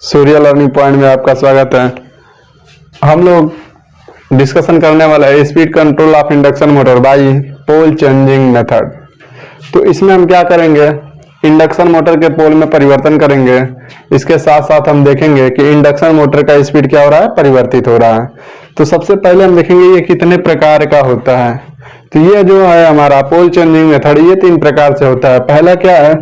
सूर्य learning point में आपका स्वागत है। हम लोग डिस्कशन करने वाला है speed control of induction motor by pole changing method. तो इसमें हम क्या करेंगे, इंडक्शन मोटर के पोल में परिवर्तन करेंगे। इसके साथ साथ हम देखेंगे कि इंडक्शन मोटर का स्पीड क्या हो रहा है, परिवर्तित हो रहा है। तो सबसे पहले हम देखेंगे ये कितने प्रकार का होता है। तो ये जो है हमारा पोल चेंजिंग मेथड, ये 3 प्रकार से होता है। पहला क्या है,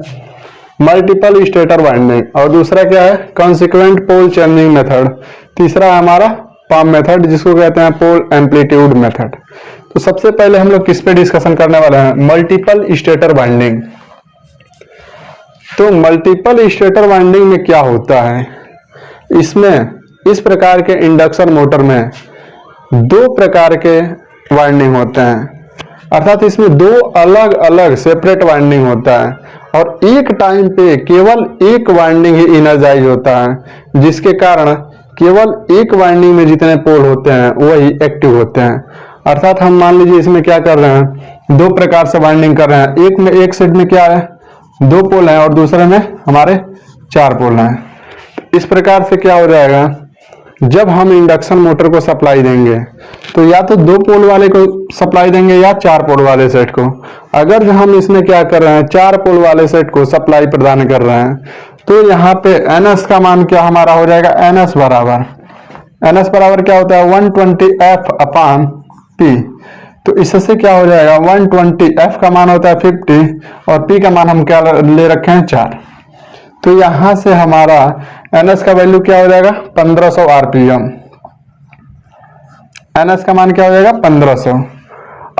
मल्टीपल स्टेटर वाइंडिंग, और दूसरा क्या है, कॉन्सिक्वेंट पोल चेंजिंग मेथड। तीसरा है हमारा पाम मेथड, जिसको कहते हैं पोल एम्पलीट्यूड मेथड। तो सबसे पहले हम लोग किस पे डिस्कशन करने वाले हैं, मल्टीपल स्टेटर वाइंडिंग। तो मल्टीपल स्टेटर वाइंडिंग में क्या होता है, इसमें इस प्रकार के इंडक्शन मोटर में 2 प्रकार के वाइंडिंग होते हैं, अर्थात इसमें 2 अलग अलग सेपरेट वाइंडिंग होता है, और एक टाइम पे केवल एक वाइंडिंग ही इनर्जाइज होता है, जिसके कारण केवल एक वाइंडिंग में जितने पोल होते हैं वही एक्टिव होते हैं। अर्थात हम मान लीजिए इसमें क्या कर रहे हैं, 2 प्रकार से वाइंडिंग कर रहे हैं। एक में एक सेट में क्या है, 2 पोल हैं, और दूसरे में हमारे 4 पोल हैं। इस प्रकार से क्या हो जाएगा, जब हम इंडक्शन मोटर को सप्लाई देंगे तो या तो 2 पोल वाले को सप्लाई देंगे या 4 पोल वाले सेट को। अगर हम इसमें क्या कर रहे हैं, 4 पोल वाले सेट को सप्लाई प्रदान कर रहे हैं, तो यहाँ पे NS का मान क्या हमारा हो जाएगा, NS बराबर क्या होता है, 120F/P। तो इससे क्या हो जाएगा, 120F का मान होता है 50 और P का मान हम क्या ले रखे हैं, 4। तो यहां से हमारा NS का वैल्यू क्या हो जाएगा, 1500 RPM। NS का मान क्या हो जाएगा, 1500।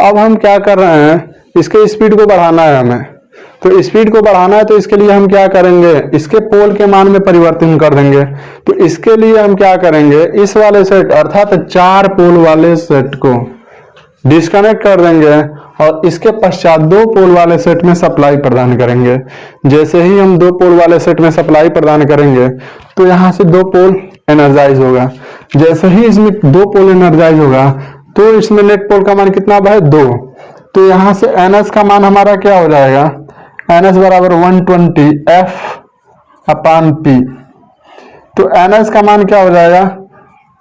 अब हम क्या कर रहे हैं, इसके स्पीड को बढ़ाना है हमें। तो स्पीड को बढ़ाना है तो इसके लिए हम क्या करेंगे, इसके पोल के मान में परिवर्तन कर देंगे। तो इसके लिए हम क्या करेंगे, इस वाले सेट अर्थात 4 पोल वाले सेट को डिस्कनेक्ट कर देंगे और इसके पश्चात 2 पोल वाले सेट में सप्लाई प्रदान करेंगे। जैसे ही हम 2 पोल वाले सेट में सप्लाई प्रदान करेंगे तो यहां से 2 पोल एनर्जाइज होगा। जैसे ही इसमें 2 पोल एनर्जाइज होगा तो इसमें नेट पोल का मान कितना है, 2। तो यहां से NS का मान हमारा क्या हो जाएगा, NS बराबर 120F/P। तो NS का मान क्या हो जाएगा,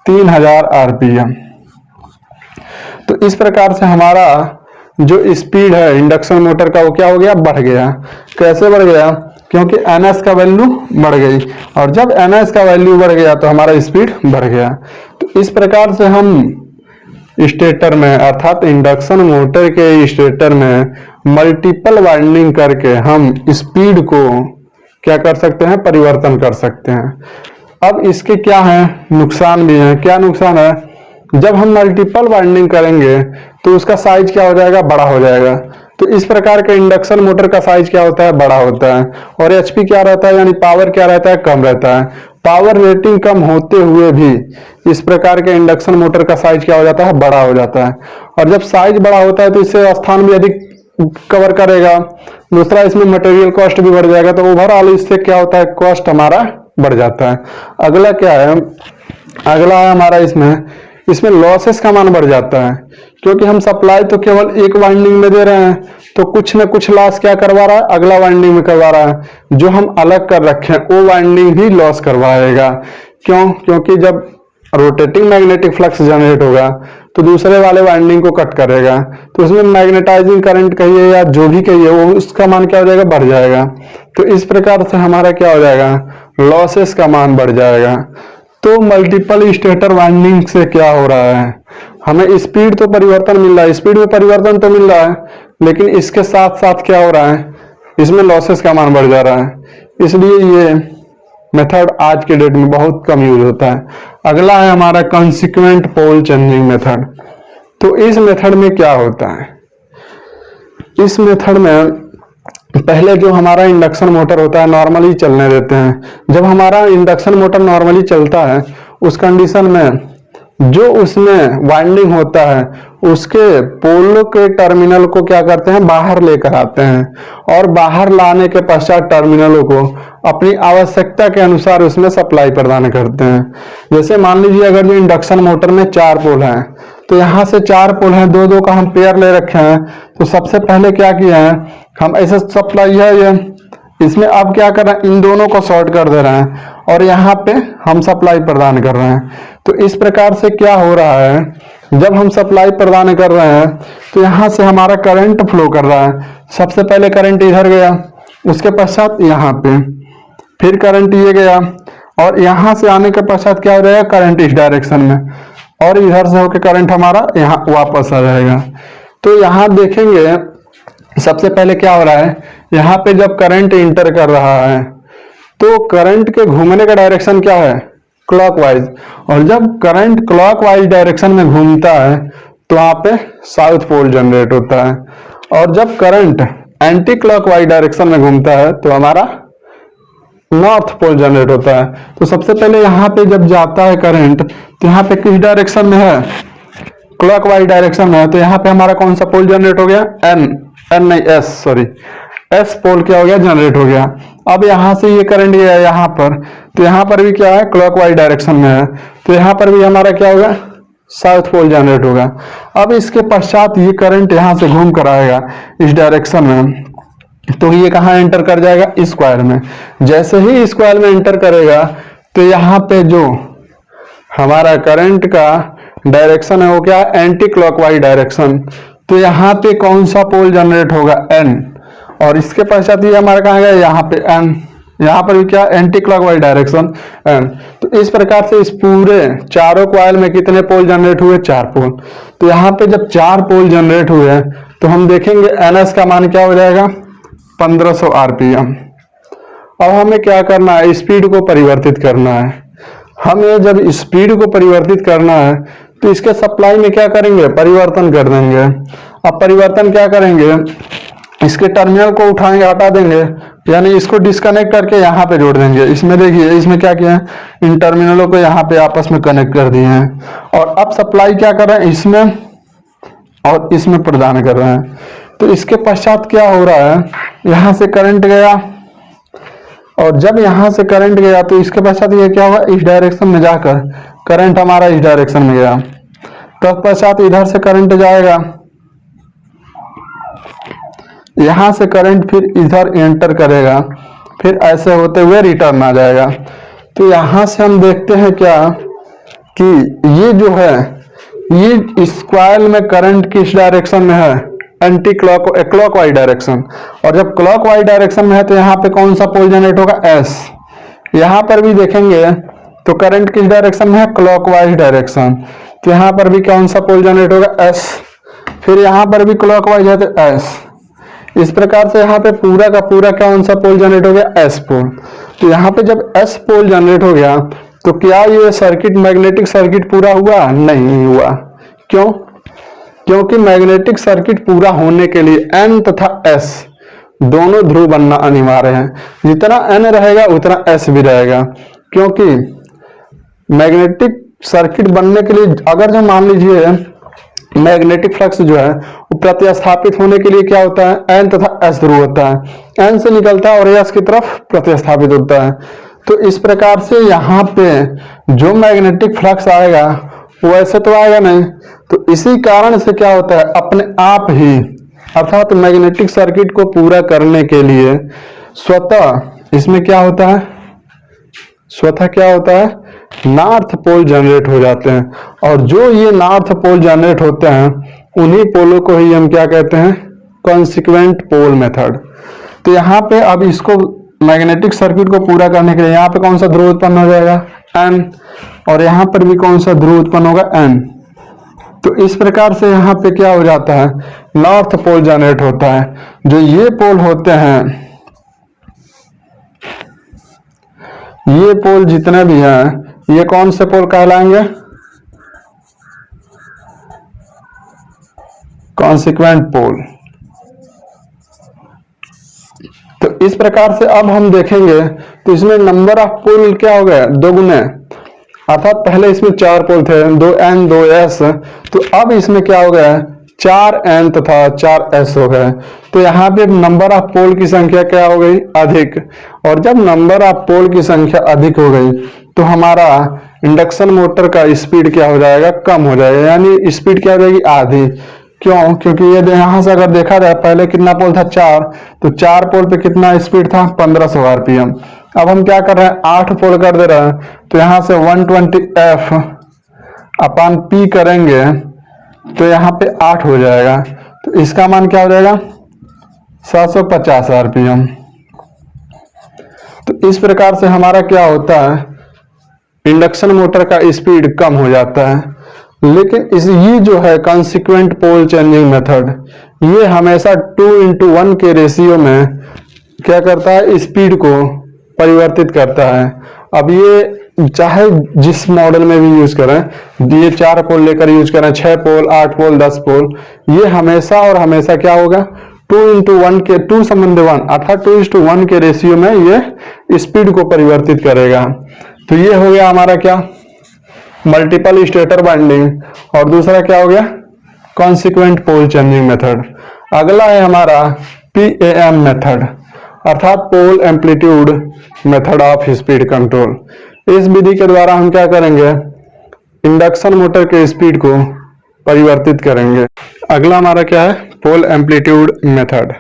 3000 RPM। तो इस प्रकार से हमारा जो स्पीड है इंडक्शन मोटर का वो क्या हो गया, बढ़ गया। कैसे बढ़ गया, क्योंकि NS का वैल्यू बढ़ गई, और जब NS का वैल्यू बढ़ गया तो हमारा स्पीड बढ़ गया। तो इस प्रकार से हम स्टेटर में अर्थात इंडक्शन मोटर के स्टेटर में मल्टीपल वाइंडिंग करके हम स्पीड को क्या कर सकते हैं, परिवर्तन कर सकते हैं। अब इसके क्या है, नुकसान भी हैं। क्या नुकसान है, जब हम मल्टीपल वाइंडिंग करेंगे तो उसका साइज क्या हो जाएगा, बड़ा हो जाएगा। तो इस प्रकार के इंडक्शन मोटर का साइज क्या होता है, बड़ा होता है, और HP क्या रहता है, यानी पावर क्या रहता है, कम रहता है। पावर रेटिंग कम होते हुए भी इस प्रकार के इंडक्शन मोटर का साइज क्या हो जाता है, बड़ा हो जाता है। और जब साइज बड़ा होता है तो इससे स्थान भी अधिक कवर करेगा। दूसरा, इसमें मटेरियल कॉस्ट भी बढ़ जाएगा। तो ओवरऑल इससे क्या होता है, कॉस्ट हमारा बढ़ जाता है। अगला क्या है, अगला है हमारा इसमें लॉसेस का मान बढ़ जाता है, क्योंकि हम सप्लाई तो केवल एक वाइंडिंग में दे रहे हैं, तो कुछ न कुछ लॉस क्या करवा रहा है, अगला वाइंडिंग में करवा रहा है। जो हम अलग कर रखे हैं वो वाइंडिंग ही लॉस करवाएगा। क्यों, क्योंकि जब रोटेटिंग मैग्नेटिक फ्लक्स जनरेट होगा तो दूसरे वाले वाइंडिंग को कट करेगा, तो उसमें मैग्नेटाइजिंग करंट कहिए या जो भी कहिए वो उसका मान क्या हो जाएगा, बढ़ जाएगा। तो इस प्रकार से हमारा क्या हो जाएगा, लॉसेस का मान बढ़ जाएगा। तो मल्टीपल स्टेटर वाइंडिंग से क्या हो रहा है, हमें स्पीड तो परिवर्तन मिल रहा है, स्पीड में परिवर्तन तो मिल रहा है, लेकिन इसके साथ साथ क्या हो रहा है, इसमें लॉसेस का मान बढ़ जा रहा है। इसलिए ये मेथड आज के डेट में बहुत कम यूज होता है। अगला है हमारा कॉन्सिक्वेंट पोल चेंजिंग मेथड। तो इस मेथड में क्या होता है, इस मेथड में पहले जो हमारा इंडक्शन मोटर होता है नॉर्मली चलने देते हैं। जब हमारा इंडक्शन मोटर नॉर्मली चलता है उस कंडीशन में जो उसमें वाइंडिंग होता है उसके पोलों के टर्मिनल को क्या करते हैं, बाहर लेकर आते हैं, और बाहर लाने के पश्चात टर्मिनलों को अपनी आवश्यकता के अनुसार उसमें सप्लाई प्रदान करते हैं। जैसे मान लीजिए अगर जो इंडक्शन मोटर में 4 पोल हैं, तो यहाँ से 4 पोल हैं, 2-2 का हम पेयर ले रखे हैं। तो सबसे पहले क्या किया है, हम ऐसे सप्लाई है ये इसमें अब क्या कर रहे हैं, इन दोनों को शॉर्ट कर दे रहे हैं और यहाँ पे हम सप्लाई प्रदान कर रहे हैं। तो इस प्रकार से क्या हो रहा है, जब हम सप्लाई प्रदान कर रहे हैं तो यहाँ से हमारा करंट फ्लो कर रहा है। सबसे पहले करंट इधर गया, उसके पश्चात यहाँ पे, फिर करंट ये गया और यहाँ से आने के पश्चात क्या हो जाएगा, करंट इस डायरेक्शन में, और इधर से होकर करंट हमारा यहाँ वापस आ जाएगा। तो यहाँ देखेंगे सबसे पहले क्या हो रहा है, यहाँ पे जब करंट इंटर कर रहा है तो करंट के घूमने का डायरेक्शन क्या है, क्लॉकवाइज, और जब करंट क्लॉकवाइज डायरेक्शन में घूमता है तो वहां पे साउथ पोल जनरेट होता है, और जब करंट एंटी क्लॉकवाइज डायरेक्शन में घूमता है तो हमारा नॉर्थ पोल जनरेट होता है। तो सबसे पहले यहाँ पे जब जाता है करंट तो यहाँ पे किस डायरेक्शन में है, क्लॉकवाइज डायरेक्शन में है, तो यहाँ पे हमारा कौन सा पोल जनरेट हो गया, एस पोल क्या हो गया, जनरेट हो गया। अब यहाँ से ये करंट गया यहाँ पर, तो यहाँ पर भी क्या है, क्लॉकवाइज डायरेक्शन में है, तो यहाँ पर भी हमारा क्या होगा, साउथ पोल जनरेट होगा। अब इसके पश्चात ये करंट यहाँ से घूम कर आएगा इस डायरेक्शन में, तो ये कहाँ एंटर कर जाएगा, इस कॉइल में। जैसे ही इस कॉइल में एंटर करेगा तो यहाँ पे जो हमारा करंट का डायरेक्शन है वो क्या है, एंटी क्लॉकवाइज डायरेक्शन। तो यहाँ पे कौन सा पोल जनरेट होगा, एन, और इसके पश्चात ये हमारा कहाँ गया, यहाँ पे एन, यहाँ पर भी क्या, एंटी क्लॉकवाइज डायरेक्शन एन। तो इस प्रकार से इस पूरे चारों कॉइल में कितने पोल जनरेट हुए, 4 पोल। तो यहाँ पे जब 4 पोल जनरेट हुए तो हम देखेंगे एनएस का मान क्या हो जाएगा, 1500 आरपीएम। अब हमें क्या करना है, स्पीड को परिवर्तित करना है। हमें जब स्पीड को परिवर्तित करना है तो इसके सप्लाई में क्या करेंगे, परिवर्तन कर देंगे। अब परिवर्तन क्या करेंगे, इसके टर्मिनल को उठाएंगे, हटा देंगे, यानी इसको डिस्कनेक्ट करके यहाँ पे जोड़ देंगे। इसमें देखिए, इसमें क्या किया है, इन टर्मिनलों को यहाँ पे आपस में कनेक्ट कर दिए हैं, और अब सप्लाई क्या कर रहे हैं, इसमें और इसमें प्रदान कर रहे हैं। तो इसके पश्चात क्या हो रहा है, यहाँ से करंट गया, और जब यहाँ से करंट गया तो इसके पश्चात ये क्या होगा, इस डायरेक्शन में जाकर करंट हमारा इस डायरेक्शन में गया, तत्पश्चात इधर से करंट जाएगा, यहां से करंट फिर इधर एंटर करेगा, फिर ऐसे होते हुए रिटर्न आ जाएगा। तो यहां से हम देखते हैं क्या कि ये जो है, ये इस कॉइल में करंट किस डायरेक्शन में है, एंटी क्लॉकवाइज डायरेक्शन, और जब क्लॉकवाइज डायरेक्शन में है तो यहाँ पे कौन सा पोल जनरेट होगा, एस। यहाँ पर भी देखेंगे तो करंट किस डायरेक्शन में है, क्लॉकवाइज डायरेक्शन, तो यहाँ पर भी कौन सा पोल जनरेट होगा, एस। फिर यहाँ पर भी क्लॉकवाइज है तो एस। इस प्रकार से यहाँ पे पूरा का पूरा कौन सा पोल जनरेट हो गया, एस पोल। तो यहाँ पे जब एस पोल जनरेट हो गया तो क्या ये सर्किट, मैग्नेटिक सर्किट पूरा हुआ, नहीं हुआ। क्यों, क्योंकि मैग्नेटिक सर्किट पूरा होने के लिए एन तथा एस दोनों ध्रुव बनना अनिवार्य है। जितना एन रहेगा उतना एस भी रहेगा, क्योंकि मैग्नेटिक सर्किट बनने के लिए अगर जो मान लीजिए मैग्नेटिक फ्लक्स जो है वो प्रतिस्थापित होने के लिए क्या होता है, एन तथा एस ध्रुव होता है, एन से निकलता है और एस की तरफ प्रतिस्थापित होता है। तो इस प्रकार से यहाँ पे जो मैग्नेटिक फ्लक्स आएगा वो ऐसे तो आएगा नहीं, तो इसी कारण से क्या होता है, अपने आप ही, अर्थात मैग्नेटिक सर्किट को पूरा करने के लिए स्वतः इसमें क्या होता है, स्वतः क्या होता है, नॉर्थ पोल जनरेट हो जाते हैं, और जो ये नॉर्थ पोल जनरेट होते हैं उन्हीं पोलों को ही हम क्या कहते हैं, कॉन्सिक्वेंट पोल मेथड। तो यहाँ पे अब इसको मैग्नेटिक सर्किट को पूरा करने के लिए यहाँ पे कौन सा ध्रुव उत्पन्न हो जाएगा, एन, और यहाँ पर भी कौन सा ध्रुव उत्पन्न होगा, एन। तो इस प्रकार से यहाँ पे क्या हो जाता है, नॉर्थ पोल जनरेट होता है। जो ये पोल होते हैं, ये पोल जितने भी हैं ये कौन से पोल कहलाएंगे, कॉन्सिक्वेंट पोल। तो इस प्रकार से अब हम देखेंगे तो इसमें नंबर ऑफ पोल क्या हो गया, दोगुने, अर्थात पहले इसमें 4 पोल थे, 2n 2s, तो अब इसमें क्या हो गया, 4n तथा 4s हो गए। तो यहाँ पे नंबर ऑफ पोल की संख्या क्या हो गई, अधिक, और जब नंबर ऑफ पोल की संख्या अधिक हो गई तो हमारा इंडक्शन मोटर का स्पीड क्या हो जाएगा, कम हो जाएगा, यानी स्पीड क्या हो जाएगी, आधी। क्यों? क्योंकि ये यहाँ से अगर देखा जाए पहले कितना पोल था 4, तो 4 पोल पे कितना स्पीड था 1500 आरपीएम। अब हम क्या कर रहे हैं 8 पोल कर दे रहे हैं, तो यहाँ से 120F अपान P करेंगे तो यहाँ पे 8 हो जाएगा, तो इसका मान क्या हो जाएगा 750 आरपीएम। तो इस प्रकार से हमारा क्या होता है, इंडक्शन मोटर का स्पीड कम हो जाता है। लेकिन ये जो है कॉन्सिक्वेंट पोल चेंजिंग मेथड, ये हमेशा 2:1 के रेशियो में क्या करता है, स्पीड को परिवर्तित करता है। अब ये चाहे जिस मॉडल में भी यूज करें, ये 4 पोल लेकर यूज करें, 6 पोल, 8 पोल, 10 पोल, ये हमेशा और हमेशा क्या होगा 2:1 के 2:1 अर्थात 2:1 के रेशियो में ये स्पीड को परिवर्तित करेगा। तो ये हो गया हमारा क्या, मल्टीपल स्टेटर वाइंडिंग, और दूसरा क्या हो गया कॉन्सिक्वेंट पोल चेंजिंग मेथड। अगला है हमारा PAM मेथड अर्थात pole amplitude method of speed control. इस विधि के द्वारा हम क्या करेंगे, इंडक्शन मोटर के स्पीड को परिवर्तित करेंगे। अगला हमारा क्या है, पोल एम्पलीट्यूड मेथड।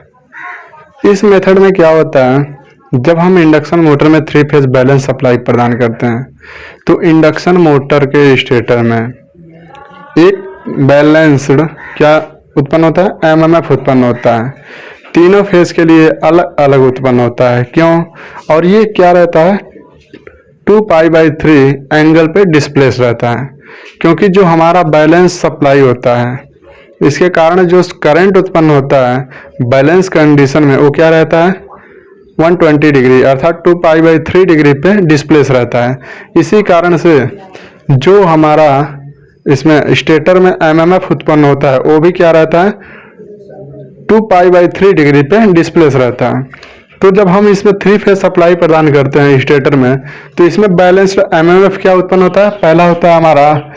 इस मेथड में क्या होता है, जब हम इंडक्शन मोटर में 3 फेज बैलेंस सप्लाई प्रदान करते हैं, तो इंडक्शन मोटर के स्टेटर में एक बैलेंस्ड क्या उत्पन्न होता है, MMF उत्पन्न होता है। तीनों फेज के लिए अलग अलग उत्पन्न होता है। क्यों? और ये क्या रहता है 2π/3 एंगल पे डिस्प्लेस रहता है, क्योंकि जो हमारा बैलेंस सप्लाई होता है इसके कारण जो करंट उत्पन्न होता है बैलेंस कंडीशन में वो क्या रहता है 120 डिग्री अर्थात 2π/3 डिग्री पे डिस्प्लेस रहता है। इसी कारण से जो हमारा इसमें स्टेटर में MMF उत्पन्न होता है वो भी क्या रहता है 2π/3 डिग्री पे डिस्प्लेस रहता है। तो जब हम इसमें 3 फेज सप्लाई प्रदान करते हैं स्टेटर में, तो इसमें बैलेंस्ड MMF क्या उत्पन्न होता है, पहला होता है हमारा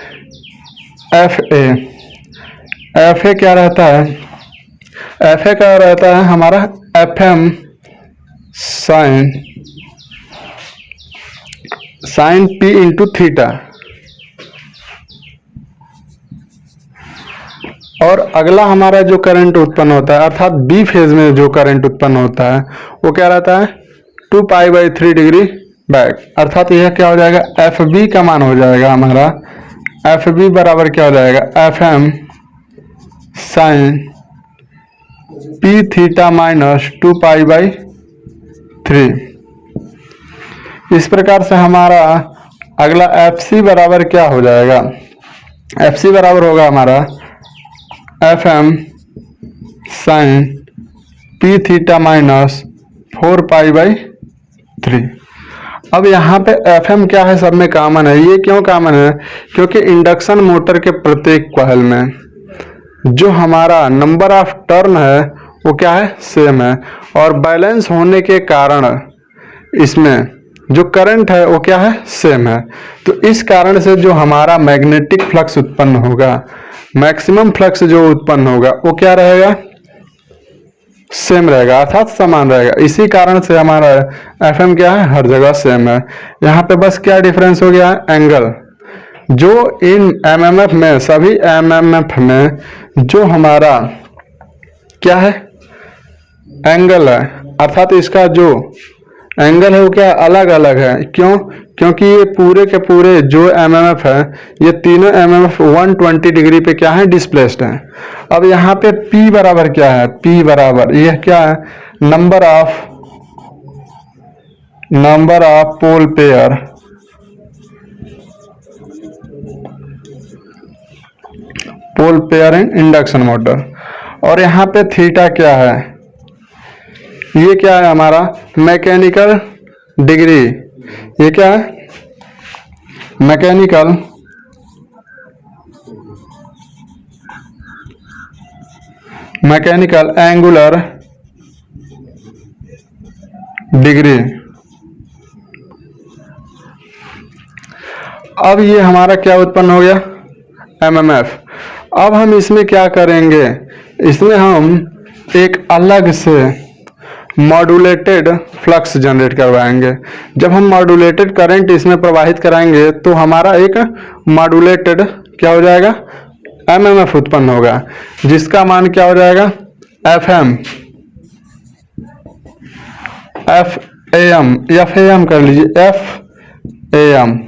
FA क्या रहता है, FA क्या रहता है हमारा FM sine P into theta. और अगला हमारा जो करंट उत्पन्न होता है अर्थात B फेज में जो करंट उत्पन्न होता है वो क्या रहता है 2π/3 डिग्री बैक, अर्थात यह क्या हो जाएगा FB का मान हो जाएगा हमारा FB बराबर क्या हो जाएगा FM sine P theta minus 2π/3। इस प्रकार से हमारा अगला FC बराबर क्या हो जाएगा, FC बराबर होगा हमारा FM sine P theta minus 4π/3। अब यहाँ पे FM क्या है, सब में कॉमन है। ये क्यों कॉमन है, क्योंकि इंडक्शन मोटर के प्रत्येक कॉइल में जो हमारा नंबर ऑफ टर्न है वो क्या है सेम है, और बैलेंस होने के कारण इसमें जो करंट है वो क्या है सेम है। तो इस कारण से जो हमारा मैग्नेटिक फ्लक्स उत्पन्न होगा, मैक्सिमम फ्लक्स जो उत्पन्न होगा वो क्या रहेगा सेम रहेगा अर्थात समान रहेगा। इसी कारण से हमारा FM क्या है हर जगह सेम है। यहाँ पे बस क्या डिफरेंस हो गया है एंगल, जो इन MMF में सभी MMF में जो हमारा क्या है एंगल है अर्थात इसका जो एंगल है वो क्या अलग अलग है। क्यों? क्योंकि ये पूरे के पूरे जो MMF है ये तीनों MMF 120 डिग्री पे क्या है डिस्प्लेस्ड है। अब यहाँ पे P बराबर क्या है, P बराबर यह क्या है number of pole pair in induction motor, और यहाँ पे थीटा क्या है, ये क्या है हमारा मैकेनिकल डिग्री, ये क्या है मैकेनिकल एंगुलर डिग्री। अब ये हमारा क्या उत्पन्न हो गया MMF। अब हम इसमें क्या करेंगे, इसमें हम एक अलग से मॉड्यूलेटेड फ्लक्स जनरेट करवाएंगे। जब हम मॉड्यूलेटेड करंट इसमें प्रवाहित कराएंगे तो हमारा एक मॉड्यूलेटेड क्या हो जाएगा एमएमएफ उत्पन्न होगा, जिसका मान क्या हो जाएगा, एफ एम कर लीजिए, एफ ए एम।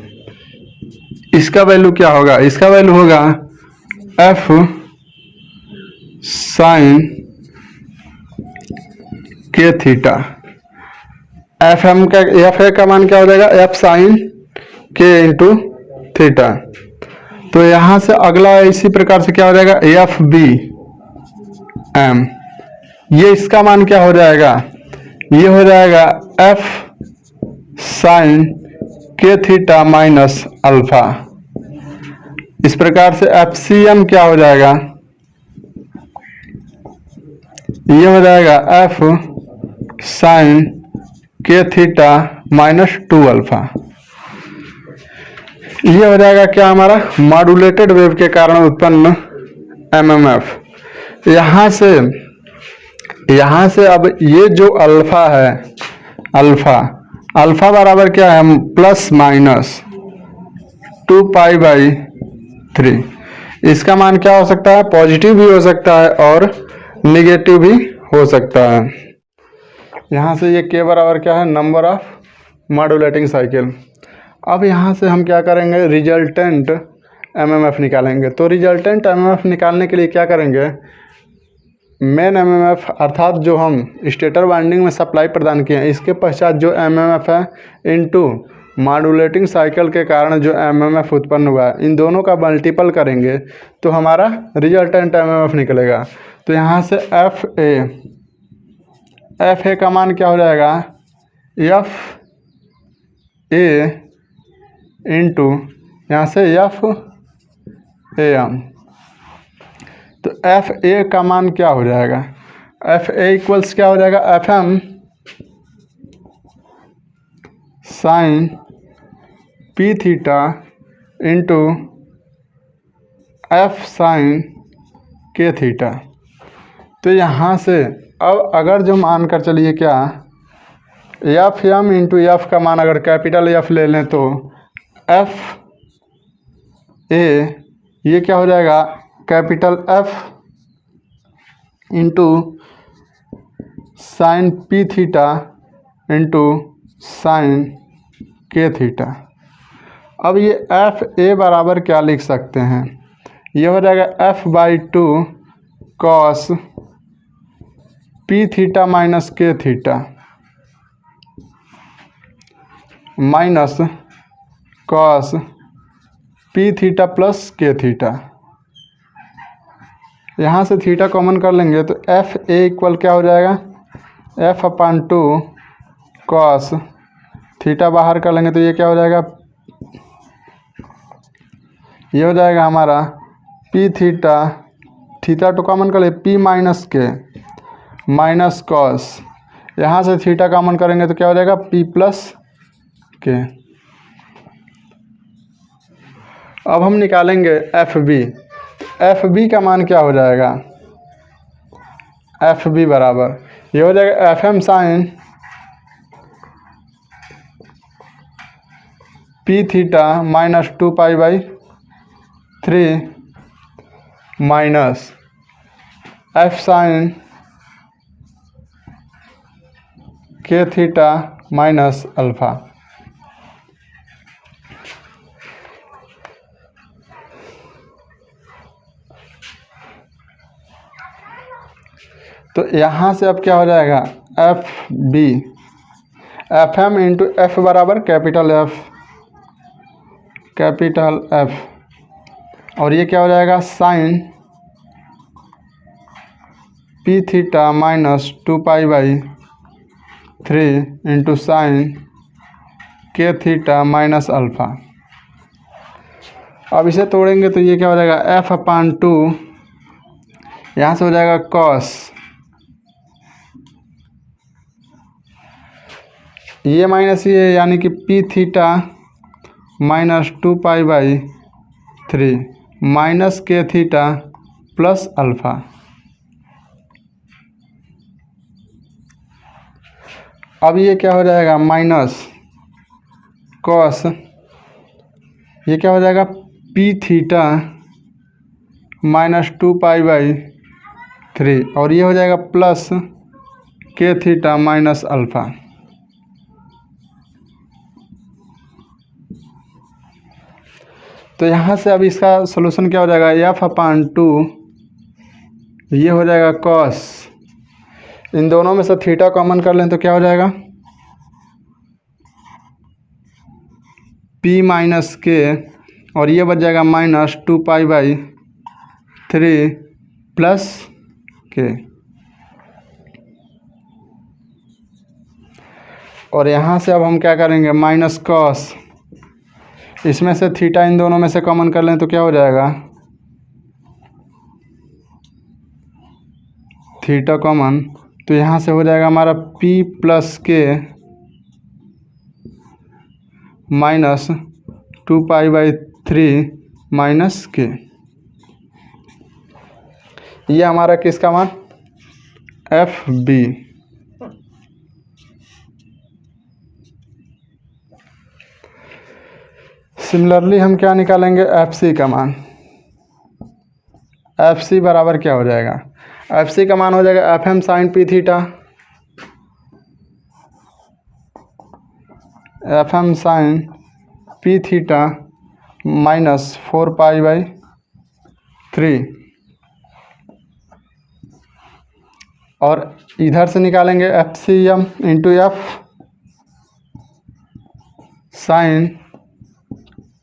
इसका वैल्यू क्या होगा, इसका वैल्यू होगा एफ साइन के थीटा। एफ एम का एफ ए का मान क्या हो जाएगा, एफ साइन के इंटू थीटा। तो यहां से अगला इसी प्रकार से क्या हो जाएगा, एफ बी एम। ये इसका मान क्या हो जाएगा, ये हो जाएगा एफ साइन के थीटा माइनस अल्फा। इस प्रकार से एफ सी एम क्या हो जाएगा, ये हो जाएगा एफ साइन के थीटा माइनस 2 अल्फा। ये हो जाएगा क्या हमारा, मॉड्यूलेटेड वेव के कारण उत्पन्न एमएमएफ। यहां से अब ये जो अल्फा है, अल्फा बराबर क्या है, प्लस माइनस 2π/3। इसका मान क्या हो सकता है, पॉजिटिव भी हो सकता है और निगेटिव भी हो सकता है। यहाँ से ये के बराबर क्या है, नंबर ऑफ मॉड्यूलेटिंग साइकिल। अब यहाँ से हम क्या करेंगे, रिजल्टेंट एमएमएफ निकालेंगे। तो रिजल्टेंट एमएमएफ निकालने के लिए क्या करेंगे, मेन एमएमएफ अर्थात जो हम स्टेटर वाइंडिंग में सप्लाई प्रदान किए हैं, इसके पश्चात जो एमएमएफ है इनटू मॉड्यूलेटिंग साइकिल के कारण जो एमएमएफ उत्पन्न हुआ है, इन दोनों का मल्टीपल करेंगे तो हमारा रिजल्टेंट एमएमएफ निकलेगा। तो यहाँ से एफ ए का मान क्या हो जाएगा, एफ ए इंटू यहाँ से एफ ए एम। तो एफ ए का मान क्या हो जाएगा, एफ ए इक्वल्स क्या हो जाएगा, F M sine P theta into F sine के थीटा। तो यहाँ से अब अगर जो मान कर चलिए क्या, एफ एम इंटू एफ का मान अगर कैपिटल एफ ले लें तो एफ ए ये क्या हो जाएगा, capital F into sine P theta into sine के थीटा। अब ये एफ ए बराबर क्या लिख सकते हैं, ये हो जाएगा f/2 cos P theta minus K theta minus cos P theta plus K theta. यहाँ से थीटा कॉमन कर लेंगे तो एफ ए इक्वल क्या हो जाएगा, f/2 कॉस थीटा बाहर कर लेंगे तो ये क्या हो जाएगा, ये हो जाएगा हमारा पी थीटा टू कॉमन कर ले पी माइनस के माइनस कॉस, यहाँ से थीटा कॉमन करेंगे तो क्या हो जाएगा, पी प्लस के। अब हम निकालेंगे एफ बी का मान क्या हो जाएगा, एफ बी बराबर ये हो जाएगा F M sine P theta minus 2π/3 minus F sine के थीटा माइनस अल्फा। तो यहाँ से अब क्या हो जाएगा, F B F M into F बराबर कैपिटल एफ और ये क्या हो जाएगा, sine P theta minus 2π/3 into sine के थीटा माइनस अल्फा। अब इसे तोड़ेंगे तो ये क्या हो जाएगा, f/2 यहाँ से हो जाएगा कॉस, ये माइनस ये यानी कि P theta minus 2π/3 minus K theta plus alpha. अब ये क्या हो जाएगा, माइनस कॉस, ये क्या हो जाएगा, पी थीटा माइनस 2π/3 और ये हो जाएगा plus K theta minus alpha. तो यहाँ से अब इसका सॉल्यूशन क्या हो जाएगा, f/2 ये हो जाएगा कॉस, इन दोनों में से थीटा कॉमन कर लें तो क्या हो जाएगा, p माइनस के और ये बच जाएगा माइनस 2π/3 प्लस के। और यहाँ से अब हम क्या करेंगे, माइनस कॉस, इसमें से थीटा इन दोनों में से कॉमन कर लें तो क्या हो जाएगा, थीटा कॉमन, तो यहाँ से हो जाएगा हमारा p प्लस के माइनस 2π/3 माइनस के। ये हमारा किसका मान, FB। सिमिलरली हम क्या निकालेंगे, FC का मान। FC बराबर क्या हो जाएगा, FC का मान हो जाएगा FM sine P theta, FM sine P theta minus 4π/3 और इधर से निकालेंगे FCM इंटू F साइन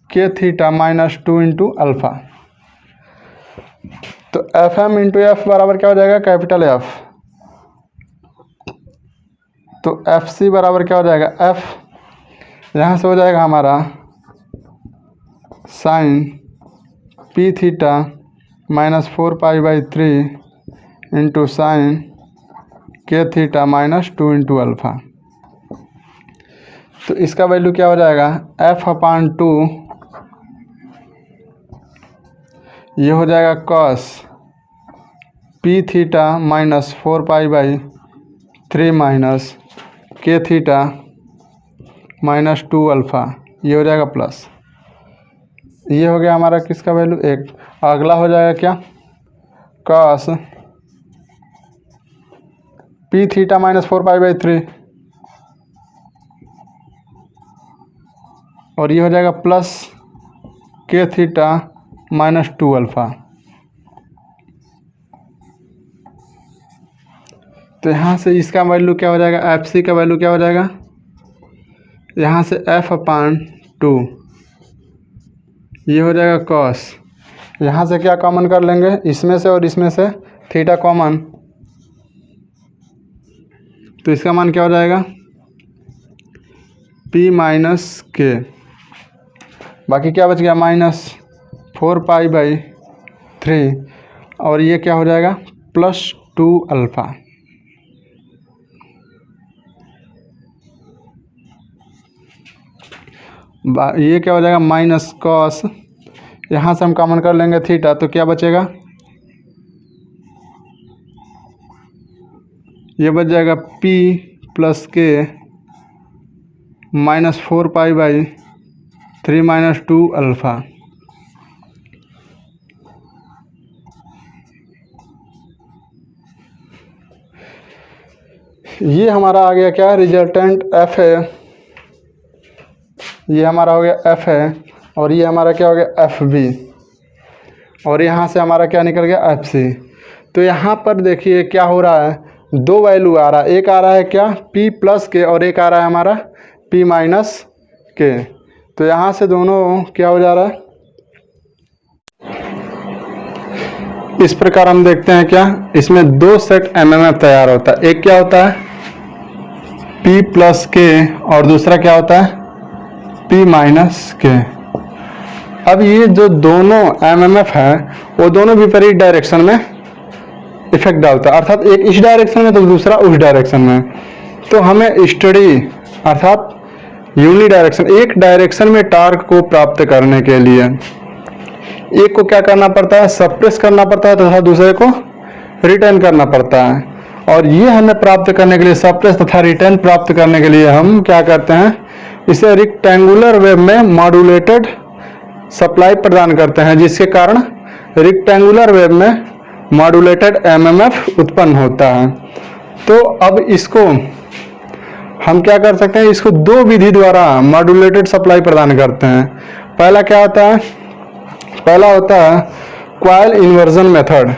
के थीटा माइनस 2 इंटू अल्फ़ा। तो FM इंटू एफ बराबर क्या हो जाएगा, कैपिटल F। तो FC बराबर क्या हो जाएगा, F, यहाँ से हो जाएगा हमारा sine P theta minus 4π/3 into sine के थीटा माइनस 2 इंटू अल्फ़ा। तो इसका वैल्यू क्या हो जाएगा, f/2 ये हो जाएगा cos P theta minus 4π/3 minus K theta minus 2 alpha, ये हो जाएगा प्लस, ये हो गया हमारा किसका वैल्यू, एक। अगला हो जाएगा क्या, कॉस P थीटा माइनस 4π/3 और ये हो जाएगा plus K theta minus 2 alpha. तो यहाँ से इसका वैल्यू क्या हो जाएगा, FC का वैल्यू क्या हो जाएगा, यहाँ से f/2 ये हो जाएगा कॉस, यहाँ से क्या कॉमन कर लेंगे, इसमें से और इसमें से थीटा कॉमन, तो इसका मान क्या हो जाएगा, P माइनस के, बाकी क्या बच गया माइनस 4π/3 और ये क्या हो जाएगा प्लस 2 अल्फ़ा। ये क्या हो जाएगा माइनस कॉस, यहाँ से हम कॉमन कर लेंगे थीटा, तो क्या बचेगा, ये बच जाएगा P प्लस के माइनस 4π/3 माइनस 2 अल्फ़ा। ये हमारा आ गया क्या, रिजल्टेंट F है, ये हमारा हो गया F है और ये हमारा क्या हो गया FB और यहाँ से हमारा क्या निकल गया FC। तो यहाँ पर देखिए क्या हो रहा है, दो वैल्यू आ रहा है, एक आ रहा है क्या P प्लस के और एक आ रहा है हमारा P माइनस के। तो यहाँ से दोनों क्या हो जा रहा है, इस प्रकार हम देखते हैं क्या, इसमें दो सेट MMF तैयार होता है, एक क्या होता है P प्लस के और दूसरा क्या होता है P माइनस के। अब ये जो दोनों MMF है वो दोनों विपरीत डायरेक्शन में इफेक्ट डालता है, अर्थात एक इस डायरेक्शन में तो दूसरा उस डायरेक्शन में। तो हमें स्टडी अर्थात यूनि डायरेक्शन, एक डायरेक्शन में टार्क को प्राप्त करने के लिए एक को क्या करना पड़ता है, सप्रेस करना पड़ता है तथा दूसरे को रिटेन करना पड़ता है। और ये हमें प्राप्त करने के लिए, सप्रेस तथा रिटेन प्राप्त करने के लिए हम क्या करते हैं, इसे रेक्टेंगुलर वेव में मॉड्यूलेटेड सप्लाई प्रदान करते हैं, जिसके कारण रेक्टेंगुलर वेव में मॉड्यूलेटेड एमएमएफ उत्पन्न होता है। तो अब इसको हम क्या कर सकते हैं, इसको दो विधि द्वारा मॉड्यूलेटेड सप्लाई प्रदान करते हैं। पहला क्या होता है, पहला होता है कॉइल इन्वर्जन मेथड।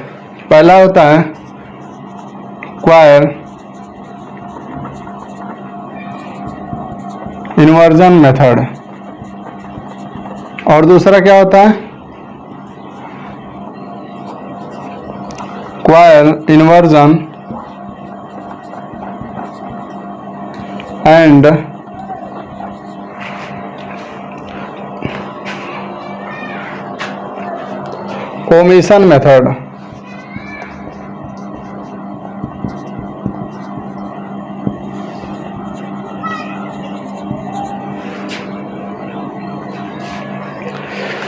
पहला होता है कॉइल इन्वर्जन मेथड और दूसरा क्या होता है coil inversion and omission method.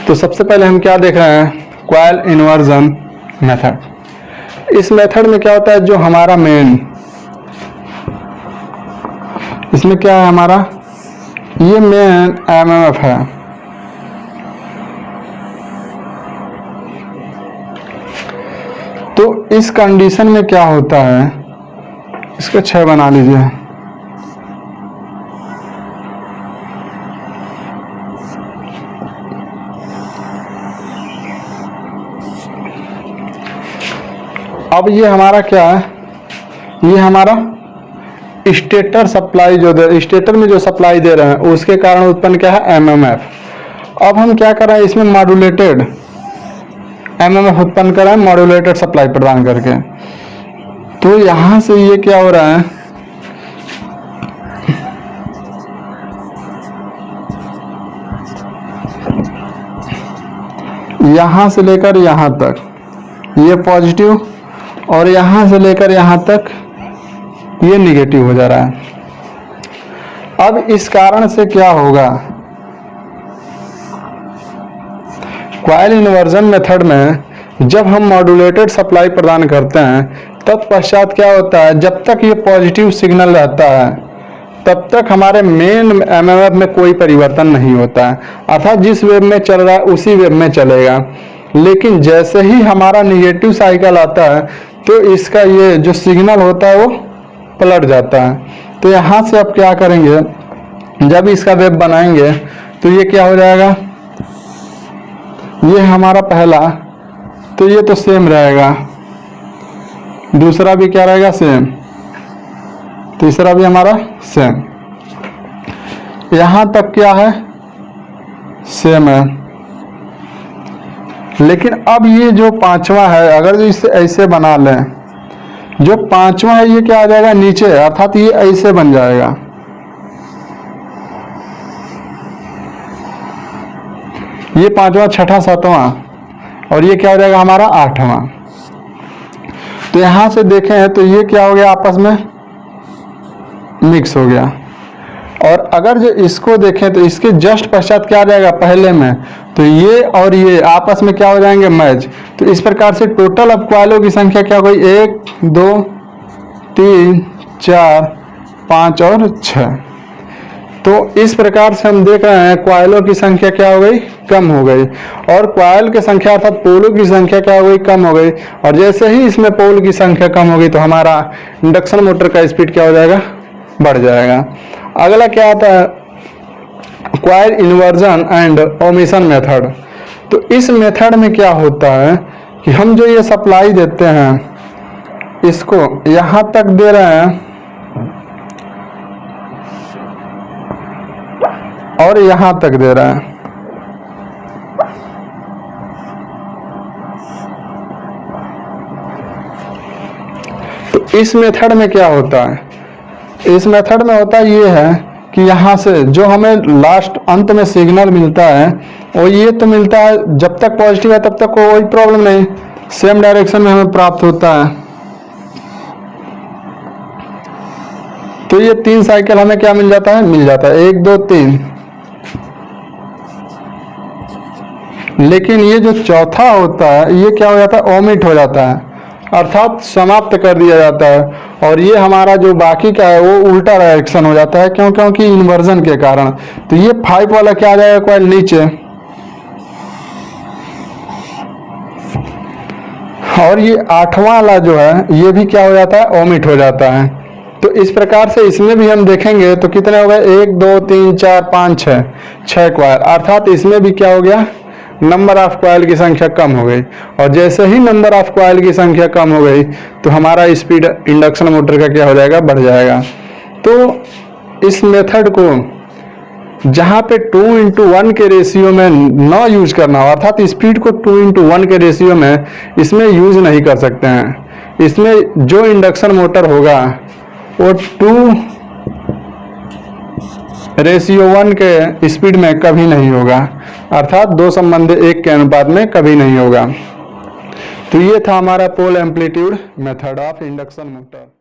तो सबसे पहले हम क्या देख रहे हैं, कॉइल इन्वर्जन मेथड। इस मेथड में क्या होता है, जो हमारा मेन, इसमें क्या है हमारा, ये मेन एमएमएफ है। तो इस कंडीशन में क्या होता है, इसका 6 बना लीजिए। अब ये हमारा क्या है, ये हमारा स्टेटर सप्लाई जो दे, स्टेटर में जो सप्लाई दे रहे हैं उसके कारण उत्पन्न क्या है, एमएमएफ। अब हम क्या कर रहे हैं, इसमें मॉड्यूलेटेड एमएमएफ उत्पन्न कर रहे हैं मॉड्यूलेटेड सप्लाई प्रदान करके। तो यहां से ये क्या हो रहा है, यहां से लेकर यहां तक ये पॉजिटिव और यहां से लेकर यहां तक ये निगेटिव हो जा रहा है। अब इस कारण से क्या होगा, कॉइल इन्वर्जन मेथड में जब हम मॉड्यूलेटेड सप्लाई प्रदान करते हैं तत्पश्चात क्या होता है, जब तक ये पॉजिटिव सिग्नल रहता है तब तक हमारे मेन एमएमएफ में कोई परिवर्तन नहीं होता है, अर्थात जिस वेव में चल रहा है उसी वेव में चलेगा। लेकिन जैसे ही हमारा निगेटिव साइकिल आता है तो इसका ये जो सिग्नल होता है वो पलट जाता है। तो यहाँ से आप क्या करेंगे, जब इसका वेव बनाएंगे तो ये क्या हो जाएगा, ये हमारा पहला, तो ये तो सेम रहेगा, दूसरा भी क्या रहेगा सेम, तीसरा भी हमारा सेम, यहाँ तक क्या है सेम है। लेकिन अब ये जो पांचवा है, अगर इसे ऐसे बना लें, जो पांचवा है ये क्या आ जाएगा नीचे, अर्थात ये ऐसे बन जाएगा। ये पांचवा, छठा, सातवां और ये क्या हो जाएगा हमारा आठवां। तो यहां से देखें तो ये क्या हो गया, आपस में मिक्स हो गया। और अगर जो इसको देखें तो इसके जस्ट पश्चात क्या आ जाएगा पहले में, तो ये और ये आपस में क्या हो जाएंगे मैच। तो इस प्रकार से टोटल अब कॉइलों की संख्या क्या हो गई, 1 2 3 4 5 और 6। तो इस प्रकार से हम देख रहे हैं कॉइलों की संख्या क्या हो गई, कम हो गई, और कॉइल की संख्या अर्थात पोलों की संख्या क्या हो गई, कम हो गई। और जैसे ही इसमें पोल की संख्या कम हो गई तो हमारा इंडक्शन मोटर का स्पीड क्या हो जाएगा, बढ़ जाएगा। अगला क्या आता है, coil inversion and omission method. तो इस मेथड में क्या होता है कि हम जो ये सप्लाई देते हैं इसको यहां तक दे रहे हैं और यहां तक दे रहे हैं। तो इस मेथड में क्या होता है, इस मेथड में होता ये है कि यहाँ से जो हमें लास्ट अंत में सिग्नल मिलता है वो ये तो मिलता है, जब तक पॉजिटिव है तब तक कोई प्रॉब्लम नहीं, सेम डायरेक्शन में हमें प्राप्त होता है। तो ये 3 साइकिल हमें क्या मिल जाता है, मिल जाता है 1 2 3। लेकिन ये जो चौथा होता है ये क्या हो जाता है, ओमिट हो जाता है, अर्थात समाप्त कर दिया जाता है। और ये हमारा जो बाकी का है वो उल्टा डायरेक्शन हो जाता है, क्यों, क्योंकि इन्वर्जन के कारण। तो ये 5 वाला क्या आ जाएगा, कॉइल नीचे, और ये 8वां वाला जो है ये भी क्या हो जाता है, ओमिट हो जाता है। तो इस प्रकार से इसमें भी हम देखेंगे तो कितने हो गए, 1 2 3 4 5 6 कॉइल, अर्थात इसमें भी क्या हो गया, नंबर ऑफ कॉइल की संख्या कम हो गई। और जैसे ही नंबर ऑफ कॉइल की संख्या कम हो गई तो हमारा स्पीड इंडक्शन मोटर का क्या हो जाएगा, बढ़ जाएगा। तो इस मेथड को जहां पे 2:1 के रेशियो में ना यूज करना हो, अर्थात स्पीड को 2:1 के रेशियो में इसमें यूज नहीं कर सकते हैं। इसमें जो इंडक्शन मोटर होगा वो 2:1 के स्पीड में कभी नहीं होगा, अर्थात 2 संबंधी 1 के अनुपात में कभी नहीं होगा। तो ये था हमारा pole amplitude method of induction motor.